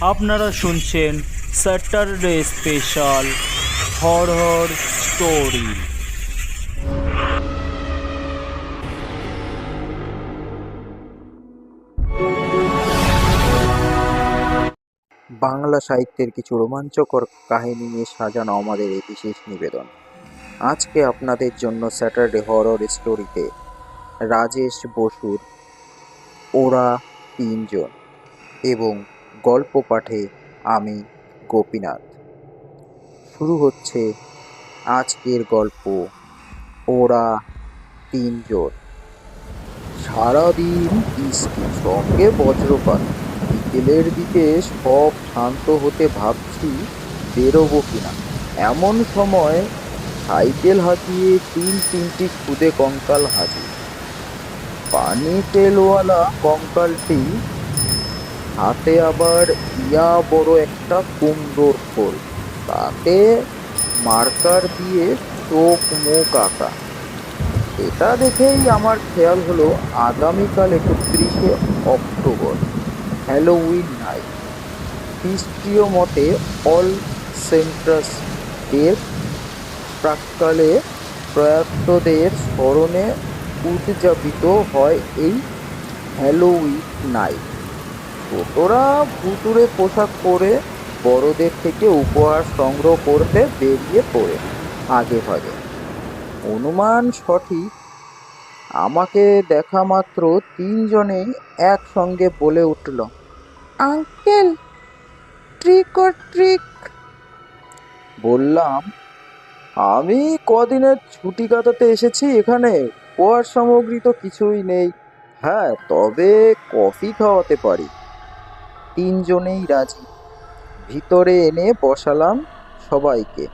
আপনারা শুনছেন Saturday special horror story. Bangla সাহিত্যের কিছু রোমাঞ্চকর কাহিনী নিয়ে সাজানো আমাদের এই বিশেষ নিবেদন। আজকে আপনাদের জন্য স্যাটারডে হরর স্টোরিতে রাজেশ বসুর ওরা তিনজন এবং গল্প পাঠে আমি গোপীনাথ। শুরু হচ্ছে আজকের গল্প ওরা তিনজন। সারাদিন বৃষ্টি সঙ্গে বজ্রপাত। বিকেলের দিকে সব শান্ত হতে ভাবছি বেরোবো কিনা। এমন সময় সাইকেল হাঁকিয়ে তিনটি খুদে কঙ্কাল হাজির। পানি তেলওয়ালা কঙ্কালটি হাতে আবার ইয়া বড় একটা কুমড়োর খোল, তাতে মার্কার দিয়ে চোখ মুখ আঁকা। এটা দেখেই আমার খেয়াল হলো আগামীকাল 31শে অক্টোবর, হ্যালোউইন নাইট। খ্রিস্টীয় মতে অল সেন্টাস এর প্রাক্কালে প্রয়াতদের স্মরণে উদযাপিত হয় এই হ্যালোউইন নাইট। ছোটরা ভুতুড়ে পোশাক পরে বড়দের থেকে উপহার সংগ্রহ করতে বেরিয়ে পড়ে আগে ভাগে। অনুমান সঠিক, আমাকে দেখা মাত্র তিনজনেই একসঙ্গে বলে উঠল, আঙ্কেল, ট্রিক অর ট্রিক। বললাম, আমি কদিনের ছুটি কাটাতে এসেছি এখানে, উপহার সামগ্রী তো কিছুই নেই। হ্যাঁ, তবে কফি খাওয়াতে পারি। তিনজনেই রাজি। ভিতরে এনে বসালাম সবাইকে।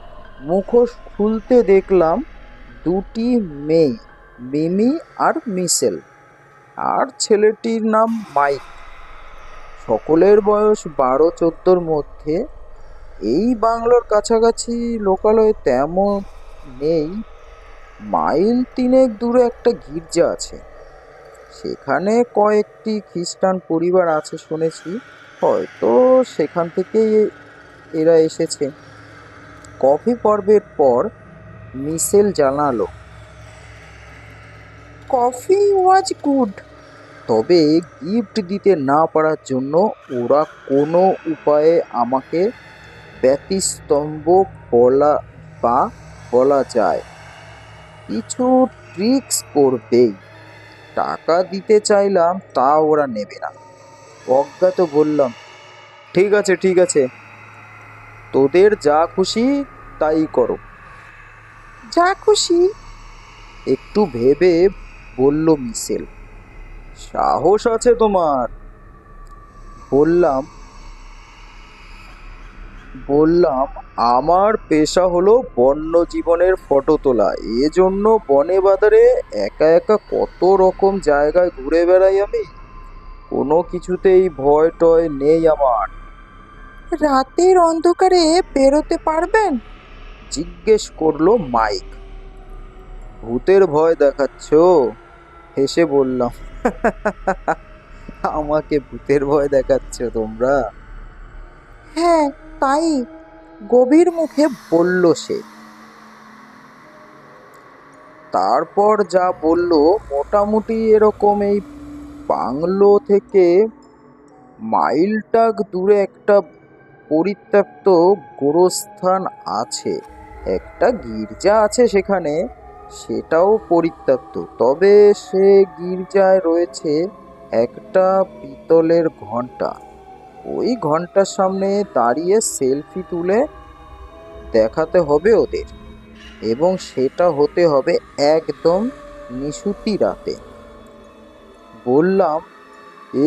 মুখোশ খুলতে দেখলাম দুটি মেয়ে, মিমি আর মিশেল, আর ছেলেটির নাম মাইক। সকলের বয়স 12-14-র মধ্যে। এই বাংলোর কাছাকাছি লোকালয়ে তেমন নেই। মাইল তিনেক দূরে একটা গির্জা আছে, সেখানে কয়েকটি খ্রিস্টান পরিবার আছে শুনেছি, হয়তো সেখান থেকেই এরা এসেছে। কফি পর্বের পর মিশেল জানালো, কফি ওয়াজ গুড, তবে গিফট দিতে না পারার জন্য ওরা কোনো উপায়ে আমাকে ব্যতিস্তম্ভ বলা যায় কিছু ট্রিক্স করবেই। টাকা দিতে চাইলাম, তা ওরা নেবে না। অজ্ঞাত বললাম, ঠিক আছে, তোদের যা খুশি তাই করো। যা খুশি, একটু ভেবে বলল মিশেল। সাহস আছে তোমার। বললাম, আমার পেশা হলো বন্য জীবনের ফটো তোলা, এজন্য বনে বাজারে একা একা কত রকম জায়গায় ঘুরে বেড়াই আমি। কোনো কিছুতেই ভয় টয় নেই আমার। রাতের অন্ধকারে বেরোতে পারবেন? জিজ্ঞেস করলো মাইক। ভূতের ভয় দেখাচ্ছ? হেসে বললাম, আমাকে ভূতের ভয় দেখাচ্ছ তোমরা? হ্যাঁ, তাই, গভীর মুখে বলল সে। তারপর যা বলল মোটামুটি এরকম। এই বাংলো থেকে মাইলটাক দূরে একটা পরিত্যক্ত গোরস্থান আছে, একটা গির্জা আছে সেখানে, সেটাও পরিত্যক্ত। তবে সে গির্জায় রয়েছে একটা পিতলের ঘন্টা। ওই ঘন্টার সামনে দাঁড়িয়ে সেলফি তুলে দেখাতে হবে ওদের, এবং সেটা হতে হবে একদম নিশুতি রাতে। বললাম,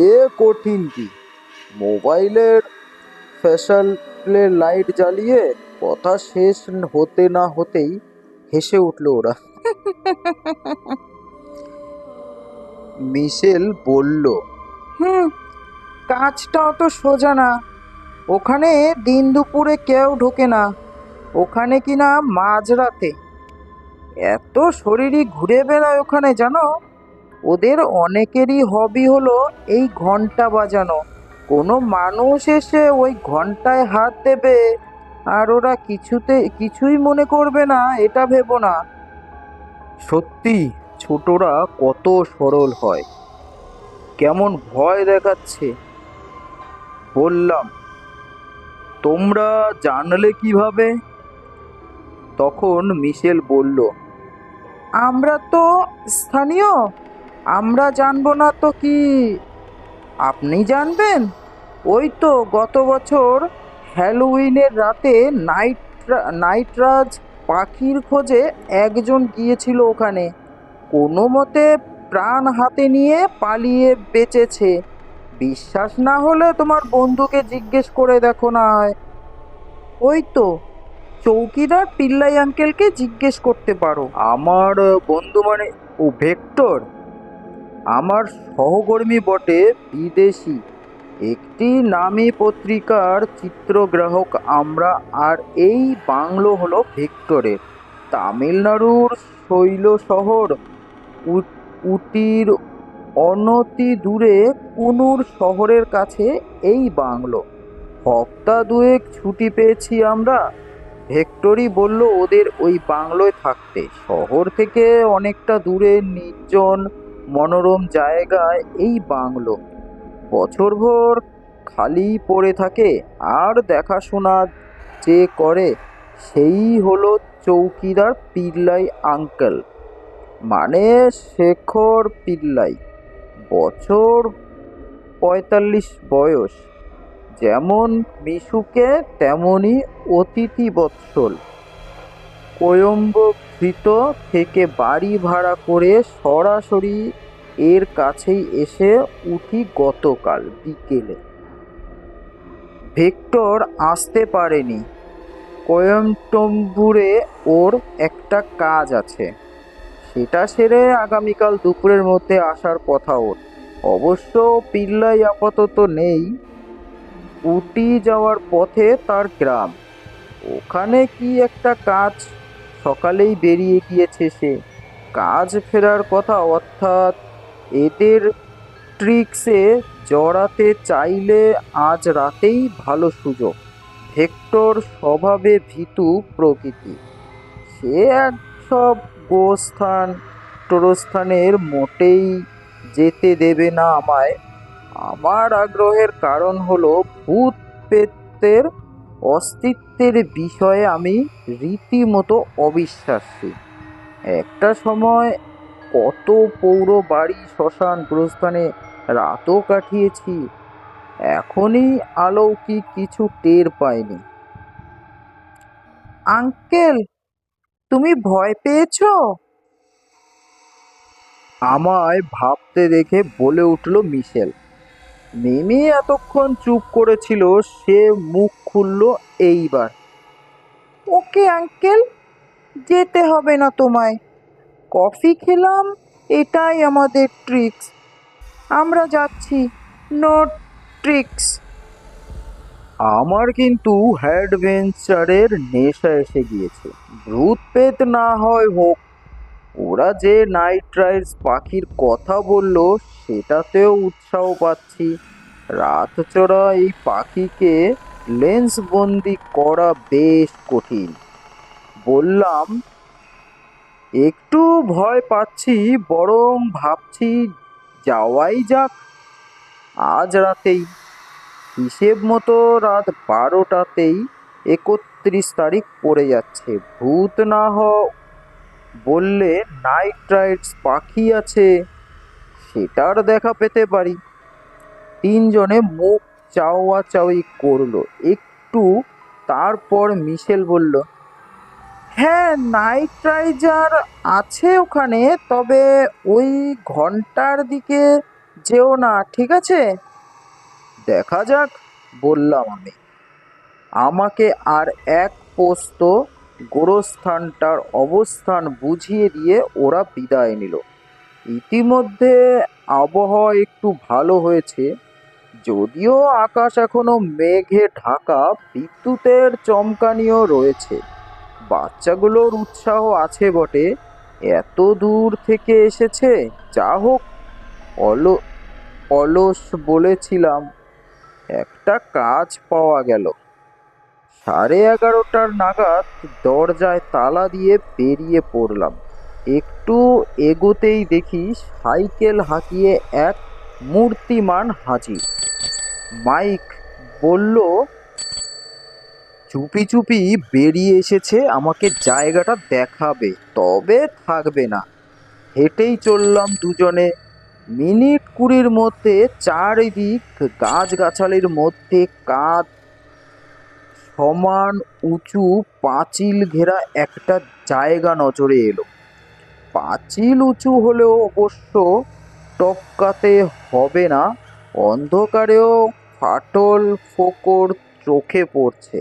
এ কঠিন কি? মোবাইলের ফ্ল্যাশে লাইট জ্বালিয়ে? কথা শেষ হতে না হতেই হেসে উঠল ওরা। মিশেল বলল, কাজটা অত সোজা না। ওখানে দিন দুপুরে কেউ ঢোকে না, ওখানে কিনা মাঝরাতে এত শরীরই ঘুরে বেড়ায় ওখানে, জানো? ওদের অনেকেরই হবি হলো এই ঘন্টা বাজানো। কোনো মানুষ এসে ওই ঘন্টায় হাত দেবে আর ওরা কিছুই মনে করবে না, এটা ভেবো না। সত্যি ছোটরা কত সরল হয়, কেমন ভয় দেখাচ্ছে। বললাম, তোমরা জানলে কিভাবে? তখন মিশেল বলল, আমরা তো স্থানীয়, আমরা জানবো না তো কি আপনি জানবেন? ওই তো গত বছর হ্যালোউইনের রাতে নাইটরাজ পাখির খোঁজে একজন গিয়েছিল ওখানে, কোনো মতে প্রাণ হাতে নিয়ে পালিয়ে বেঁচেছে। বিশ্বাস না হলে তোমার বন্ধুকে জিজ্ঞেস করে দেখো না হয়। ওই তো চৌকিদার পিল্লাই আঙ্কেলকে জিজ্ঞেস করতে পারো। আমার বন্ধু মানে? ও ভেক্টর, আমার সহকর্মী বটে, বিদেশি, একটি নামী পত্রিকার চিত্রগ্রাহক আমরা। আর এই বাংলো হলো ভেক্টরের। তামিলনাড়ুর শৈল শহর উটির অনতি দূরে কুনুর শহরের কাছে এই বাংলো। হপ্তা দুয়েক ছুটি পেয়েছি আমরা। ভেক্টরি বলল ওদের ওই বাংলোয় থাকতে, শহর থেকে অনেকটা দূরে নির্জন মনোরম জায়গায় এই বাংলো। বছরভর খালি পড়ে থাকে, আর দেখাশোনা যে করে সেই হলো চৌকিদার পিল্লাই আঙ্কেল, মানে শেখর পিল্লাই। বছর ৪৫ বয়স, যেমন মিশুকে তেমনি অতিথি বৎসল। কোয়ম্বভৃত থেকে বাড়ি ভাড়া করে সরাসরি এর কাছেই এসে উঠি গতকাল বিকেলে। ভেক্টর আসতে পারেনি, কোয়েম্বাটুরে ওর একটা কাজ আছে, সেটা সেরে আগামীকাল দুপুরের মধ্যে আসার কথা ওর। অবশ্য পিল্লাই আপাতত নেই, উটি যাওয়ার পথে তার গ্রাম, ওখানে কি একটা কাজ, সকালেই বেরিয়ে গিয়েছে সে। কাজ ফেরার কথা, অর্থাৎ এদের ট্রিক্সে জড়াতে চাইলে আজ রাতেই ভালো সুযোগ। ভেক্টর স্বভাবে ভীতু প্রকৃতি, সে এক সব গোস্থান টোরস্থানের মোটেই যেতে দেবে না আমায়। আমার আগ্রহের কারণ হলো ভূত প্রেতের অস্তিত্বের বিষয়ে আমি রীতিমতো অবিশ্বাসী। একটা সময় কত পৌর বাড়ি, শ্মশান, গোরস্থানে রাতও কাটিয়েছি, এখনই অলৌকিক কিছু টের পাইনি। আঙ্কেল, তুমি ভয় পেয়েছো? আমায় ভাবতে দেখে বলে উঠল মিশেল। মিমি এতক্ষণ চুপ করেছিল, সে মুখ খুলল এইবার। ওকে আঙ্কেল, যেতে হবে না তোমায়, কফি খেলাম, এটাই আমাদের ট্রিক্স, আমরা যাচ্ছি, নো ট্রিক্স। আমার কিন্তু অ্যাডভেঞ্চারের নেশা এসে গিয়েছে, ভূত পেত না হয় হোক, ওরা যে নাইট রাইডস পাখির কথা বলল সেটাতেও উৎসাহ পাচ্ছি। রাত চড়া এই পাখিকে লেন্স বন্দি করা বেশ কঠিন। বললাম, একটু ভয় পাচ্ছি, বরং ভাবছি যাওয়াই যাক আজ রাতেই। হিসেব মতো রাত ১২টাতেই ৩১ তারিখ পড়ে যাচ্ছে। ভূত না বললে নাইট রাইডস পাখি আছে, সেটার দেখা পেতে পারি। তিনজনে মুখ চাওয়াচাওয়ি করলো একটু, তারপর মিশেল বলল, হ্যাঁ নাইট রাইডার আছে ওখানে, তবে ওই ঘন্টার দিকে যেও না, ঠিক আছে? দেখা যাক, বললাম আমি। আমাকে আর এক পোস্ত গোরস্থানটার অবস্থান বুঝিয়ে দিয়ে ওরা বিদায় নিল। ইতিমধ্যে আবহাওয়া একটু ভালো হয়েছে, যদিও আকাশ এখনো মেঘে ঢাকা, বিদ্যুতের চমকানিও রয়েছে। বাচ্চাগুলোর উৎসাহ আছে বটে, এত দূর থেকে এসেছে। যা হোক, অলস বলেছিলাম, একটা কাজ পাওয়া গেল। 11:30 নাগাদ দরজায় তালা দিয়ে বেরিয়ে পড়লাম। একটু এগোতেই দেখি সাইকেল হাঁকিয়ে এক মূর্তিমান হাজির। মাইক বলল, চুপি চুপি বেরিয়ে এসেছে আমাকে জায়গাটা দেখাবে, তবে থাকবে না। হেঁটেই চললাম দুজনে। মিনিট 20 মধ্যে চারিদিক গাছগাছালির মধ্যে কাঁধ সমান উঁচু পাঁচিল ঘেরা একটা জায়গা নজরে এলো। পাঁচিল উঁচু হলেও অবশ্য টপকাতে হবে না। অন্ধকারেও ফাটল ফোকর চোখে পড়ছে।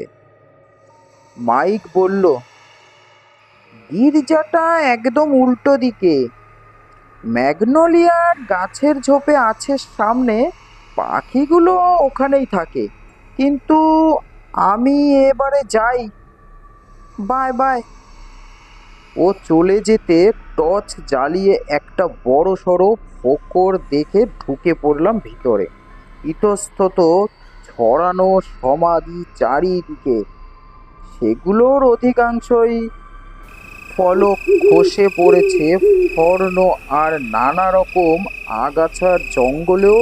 মাইক বলল, গির্জাটা একদম উল্টো দিকে, ম্যাগনোলিয়ার গাছের ঝোপে আছে সামনে। পাখিগুলো ওখানেই থাকে। কিন্তু আমি এবারে যাই, বাই বাই। ও চলে যেতে টর্চ জ্বালিয়ে একটা বড় সড়ো ফোকর দেখে ঢুকে পড়লাম ভিতরে। ইতস্তত ছড়ানো সমাধি চারিদিকে। সেগুলোর অধিকাংশই ফলক খসে পড়েছে, ফর্ণ আর নানা রকম আগাছার জঙ্গলেও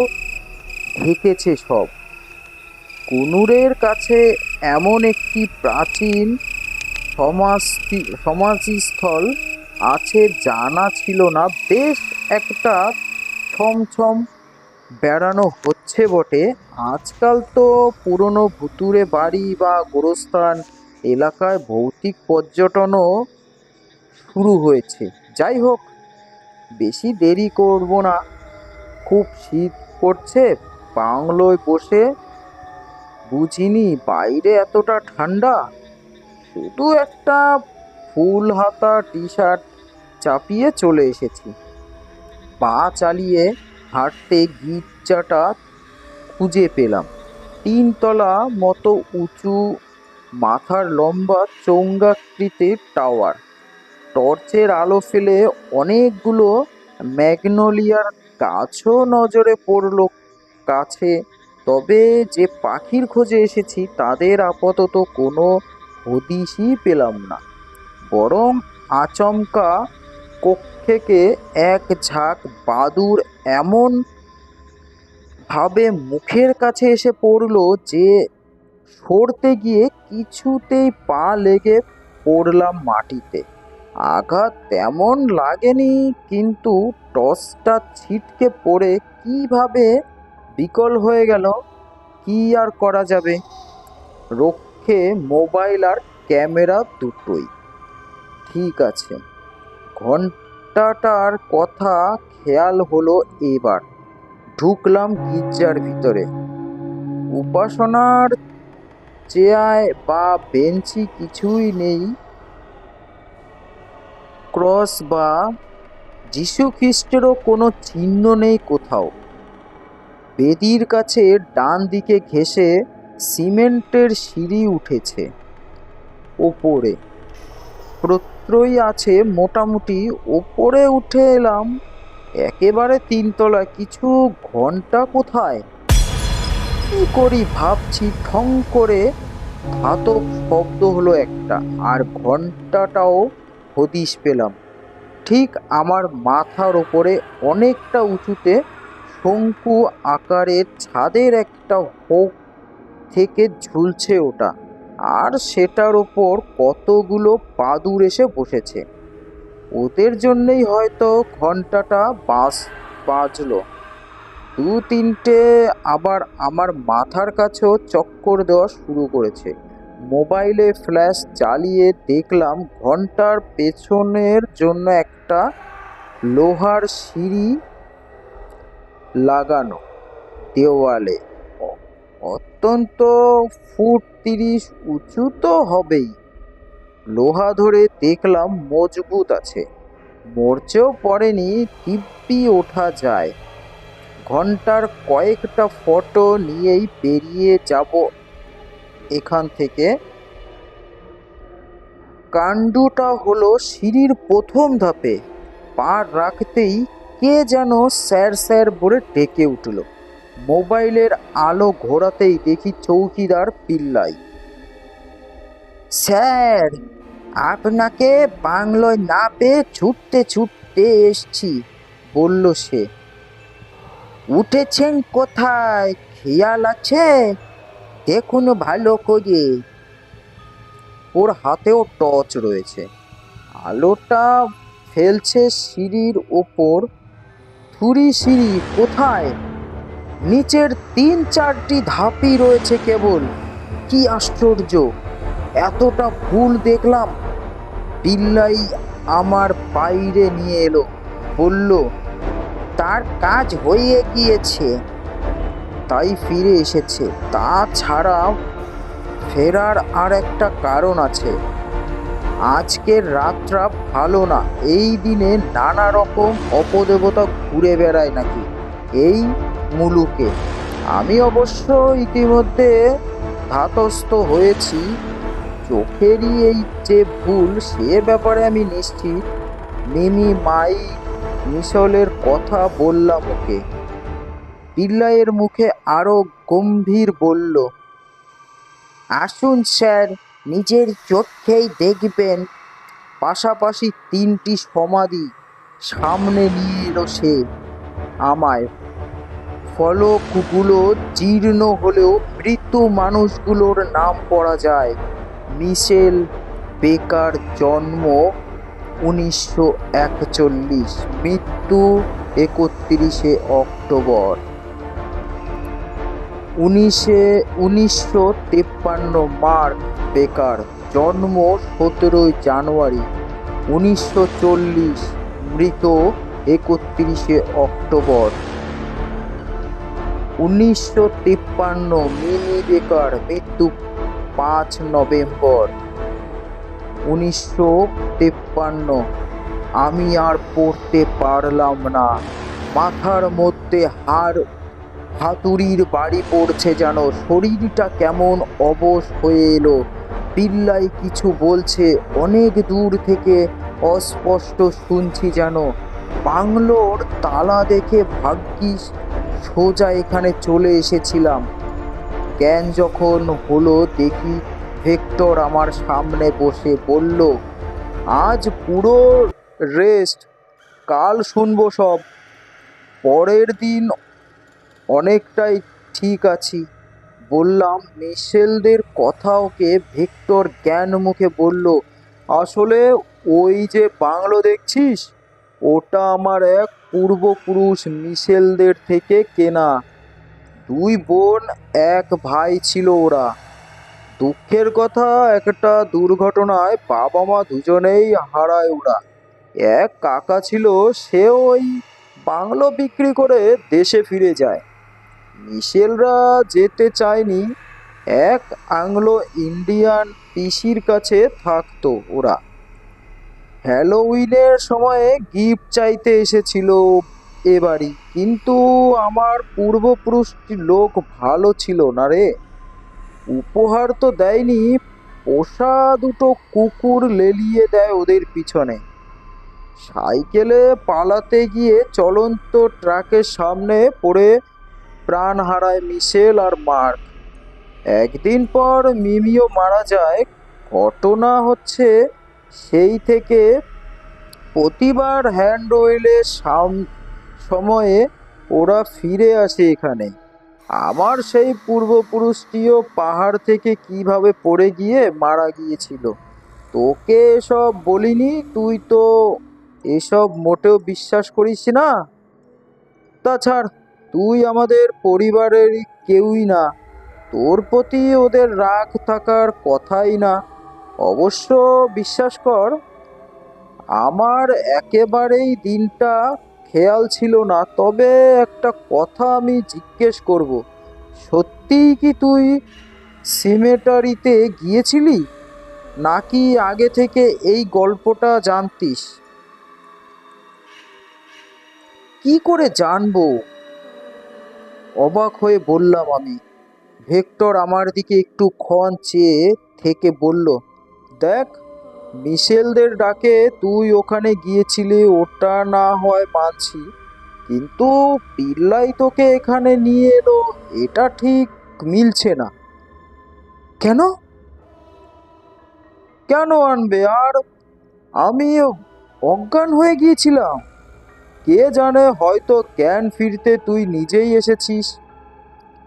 ঢেকেছে সব। কুনুরের কাছে এমন একটি প্রাচীন সমাধিস্থল আছে জানা ছিল না। বেশ একটা ছমছম বেড়ানো হচ্ছে বটে। আজকাল তো পুরনো ভুতুড়ে বাড়ি বা গোরস্থান এলাকায় ভৌতিক পর্যটনও শুরু হয়েছে। যাই হোক, বেশি দেরি করব না। খুব শীত করছে। বাংলোয় বসে বুঝিনি বাইরে এতটা ঠান্ডা। শুধু একটা ফুল হাতা টি শার্ট চাপিয়ে চলে এসেছি। পা চালিয়ে হাঁটতে গির্জাটা খুঁজে পেলাম। 3 তলা মতো উঁচু, মাথার লম্বা চোঙাকৃতির টাওয়ার। টর্চের আলো ফেলে অনেকগুলো ম্যাগনোলিয়ার গাছও নজরে পড়ল কাছে। তবে যে পাখির খোঁজে এসেছি তাদের আপাতত কোনো হদিশই পেলাম না। বরং আচমকা কক্ষেকে এক ঝাঁক বাদুড় এমন ভাবে মুখের কাছে এসে পড়ল যে সরতে গিয়ে কিছুতেই পা লেগে পড়লাম মাটিতে। আঘাত তেমন লাগেনি, কিন্তু টসটা ছিটকে পড়ে কিভাবে বিকল হয়ে গেল কি আর করা যাবে। রক্ষে মোবাইল আর ক্যামেরা দুটোই। ঠিক আছে, ঘন্টাটার কথা খেয়াল হলো এবার। ঢুকলাম গির্জার ভিতরে। উপাসনার চেয়ার বা বেঞ্চি কিছুই নেই। ক্রস বা যীশুখ্রিস্টেরও কোনো চিহ্ন নেই কোথাও। বেদির কাছে ডান দিকে ঘেঁষে সিমেন্টের সিঁড়ি উঠেছে ওপরে। প্রত্যয় আছে মোটামুটি। ওপরে উঠে এলাম একেবারে 3 তলায়। কিছু ঘন্টা কোথায়, কি করি ভাবছি, ঠং করে ধাতব শব্দ হলো একটা, আর ঘন্টাটাও হদিশ পেলাম। ঠিক আমার মাথার ওপরে অনেকটা উঁচুতে শঙ্কু আকারের ছাদের একটা হোক থেকে ঝুলছে ওটা। আর সেটার ওপর কতগুলো বাদুড় এসে বসেছে। ওদের জন্যই হয়তো ঘন্টাটা বাজলো। 2-3টে আবার আমার মাথার কাছেও চক্কর দেওয়া শুরু করেছে। মোবাইলে ফ্ল্যাশ জ্বালিয়ে দেখলাম ঘন্টার পেছনের জন্য একটা লোহার সিঁড়ি লাগানো দেওয়ালে। অত্যন্ত ফুট 30 উঁচু তো হবেই। লোহা ধরে দেখলাম মজবুত আছে, মরচেও পড়েনি, দিব্যি ওঠা যায়। ঘন্টার কয়েকটা ফটো নিয়েই বেরিয়ে যাব এখান থেকে। কাণ্ডটা হলো সিঁড়ির প্রথম ধাপে পা রাখতেই কে যেন স্যার স্যার বলে ডেকে উঠল। মোবাইলের আলো ঘোরাতেই দেখি চৌকিদার পিল্লাই। স্যার, আপনাকে বাংলোয় না পেয়ে ছুটতে ছুটতে এসছি, বলল সে। উঠেছেন কোথায়, খেয়াল আছে? দেখুন ভালো করে। ওর হাতেও টর্চ রয়েছে, আলোটা ফেলছে সিঁড়ির ওপর। থুরি সিঁড়ি কোথায়? নিচের 3-4টি ধাপই রয়েছে কেবল। কি আশ্চর্য, এতটা ভুল দেখলাম। পিল্লাই আমার বাইরে নিয়ে এলো, বলল, তার কাজ হয়ে গিয়েছে, তাই ফিরে এসেছে। তাছাড়া ফেরার আর একটা কারণ আছে। আজকের রাতটা ভালো না, এই দিনে নানা রকম অপদেবতা ঘুরে বেড়ায় নাকি এই মুলুকে। আমি অবশ্য ইতিমধ্যে ধাতস্থ হয়েছি। চোখেরই এই যে ভুল, সে ব্যাপারে আমি নিশ্চিত। মিমি মাইক মিশলের কথা বললাম ওকে। পিল্লাইয়ের মুখে আরো গম্ভীর বলল, আসুন স্যার, নিজের চোখেই দেখবেন। পাশাপাশি 3টি সমাধি সামনে নিয়ে এলো সে আমায়। ফলকগুলো জীর্ণ হলেও মৃত্যু মানুষগুলোর নাম পড়া যায়। মিশেল বেকার, জন্ম 1941, মৃত্যু 31শে অক্টোবর 1953। মার্ক বেকার, জন্ম 17ই জানুয়ারি 1940, মৃত 31শে অক্টোবর 1953। মিনি বেকার, মৃত্যু 5 নভেম্বর 1953। আমি আর পড়তে পারলাম না, মাথার মধ্যে হাতুড়ির বাড়ি পড়ছে যেন। শরীরটা কেমন অবশ হয়ে এলো। পিল্লাই কিছু বলছে, অনেক দূর থেকে অস্পষ্ট শুনছি যেন। বাংলোর তালা দেখে ভাগ্যিস সোজা এখানে চলে এসেছিলাম। জ্ঞান যখন হলো দেখি ভেক্টর আমার সামনে বসে, বলল, আজ পুরো রেস্ট, কাল শুনবো সব। পরের দিন অনেকটাই ঠিক আছি, বললাম। মিশেলদের কথা ওকে। ভেক্টর জ্ঞান মুখে বলল, আসলে ওই যে বাংলো দেখছিস, ওটা আমার এক পূর্বপুরুষ মিশেলদের থেকে কেনা। 2 বোন 1 ভাই ছিল ওরা। দুঃখের কথা, একটা দুর্ঘটনায় বাবা মা দুজনেই হারায় ওরা। এক কাকা ছিল, সেও ওই বাংলো বিক্রি করে দেশে ফিরে যায়। মিশেলরা যেতে চায়নি। এক আংলো ইন্ডিয়ান পিসির কাছে থাকতো ওরা। হ্যালোউইনের সময়ে গিফট চাইতে এসেছিল এ বাড়ি, কিন্তু আমার পূর্বপুরুষটি লোক ভালো ছিল না রে। উপহার তো দেয়নি, পোষা 2টো কুকুর লেলিয়ে দেয় ওদের পিছনে। সাইকেলে পালাতে গিয়ে চলন্ত ট্রাকের সামনে পড়ে প্রাণ হারায় মিশেল আর মার্ক। একদিন পর মিমিও মারা যায়। ঘটনা হচ্ছে, সেই থেকে প্রতিবার হ্যান্ডওয়েলের সময়ে ওরা ফিরে আসে এখানে। আমার সেই পূর্বপুরুষটিও পাহাড় থেকে কিভাবে পড়ে গিয়ে মারা গিয়েছিল। তোকে এসব বলিনি, তুই তো এসব মোটেও বিশ্বাস করিস না। তাছাড়া তুই আমাদের পরিবারের কেউই না, তোর প্রতি ওদের রাগ থাকার কথাই না। অবশ্য বিশ্বাস কর, আমার একেবারেই দিনটা খেয়াল ছিল না। তবে একটা কথা আমি জিজ্ঞেস করব, সত্যিই কি তুই সিমেটারিতে গিয়েছিলি, নাকি আগে থেকে এই গল্পটা জানতিস? কি করে জানবো, অবাক হয়ে বললাম আমি। ভেক্টর আমার দিকে একটুক্ষণ চেয়ে থেকে বলল, দেখ, মিশেলদের ডাকে তুই ওখানে গিয়েছিলি, ওটা না হয় মানছি, কিন্তু পিল্লাই তোকে এখানে নিয়ে এলো, এটা ঠিক মিলছে না। কেন? কেন আনবে? আর আমি অজ্ঞান হয়ে গিয়েছিলাম। কে জানে, হয়তো জ্ঞান ফিরতে তুই নিজেই এসেছিস।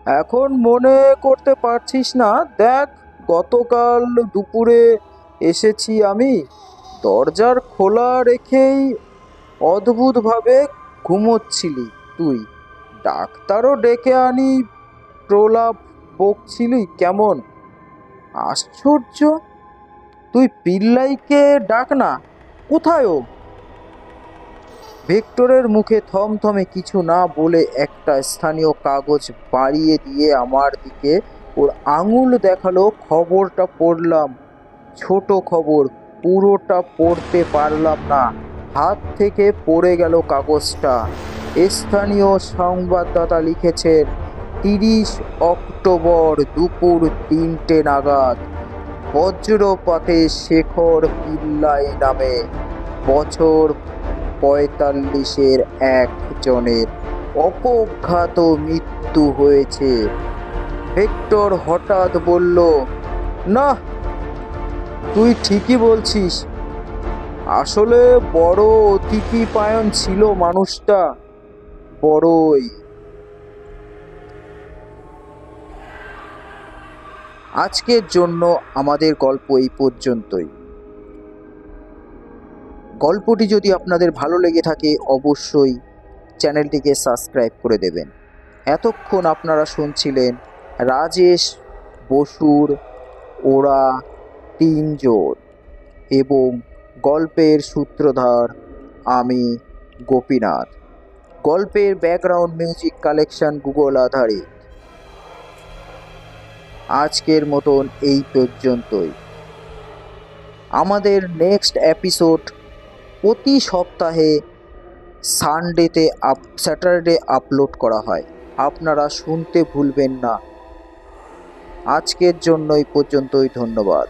এখন মনে করতে পারছিস না? দেখ, গতকাল দুপুরে এসেছি আমি, দরজার খোলা রেখেই অদ্ভুতভাবে ঘুমোচ্ছিলি তুই। ডাক্তারও ডেকে আনি, প্রলাপ বকছিলি কেমন। আশ্চর্য! তুই পিল্লাইকে ডাক না। কোথায় ও? ভিক্টরের মুখে থমথমে কিছু না বলে একটা স্থানীয় কাগজ বাড়িয়ে দিয়ে আমার দিকে ওর আঙুল দেখালো। খবরটা পড়লাম, ছোট খবর, পুরোটা পড়তে পারলাম না, হাত থেকে পড়ে গেল কাগজটা। স্থানীয় সংবাদদাতা লিখেছেন, 30 অক্টোবর দুপুর 3টে নাগাদ বজ্রপাতে শেখর পিল্লাই নামে বছর 45-এর একজনের অপঘাত মৃত্যু হয়েছে। ভিক্টর হঠাৎ বলল, না, তুই ঠিকই বলছিস। আসলে বড় অতিথিপায়ন ছিল মানুষটা, বড়ই। আজকের জন্য আমাদের গল্প এই পর্যন্তই। গল্পটি যদি আপনাদের ভালো লেগে থাকে অবশ্যই চ্যানেলটিকে সাবস্ক্রাইব করে দেবেন। এতক্ষণ আপনারা শুনছিলেন রাজেশ বসুর ওরা 3 জন এবং গল্পের সূত্রধার আমি গোপীনাথ। গল্পের ব্যাকগ্রাউন্ড মিউজিক কালেকশন গুগল আধারিত। আজকের মতন এই পর্যন্তই। আমাদের নেক্সট এপিসোড প্রতি সপ্তাহে স্যাটারডে আপলোড করা হয়, আপনারা শুনতে ভুলবেন না। আজকের জন্য এই পর্যন্তই, ধন্যবাদ।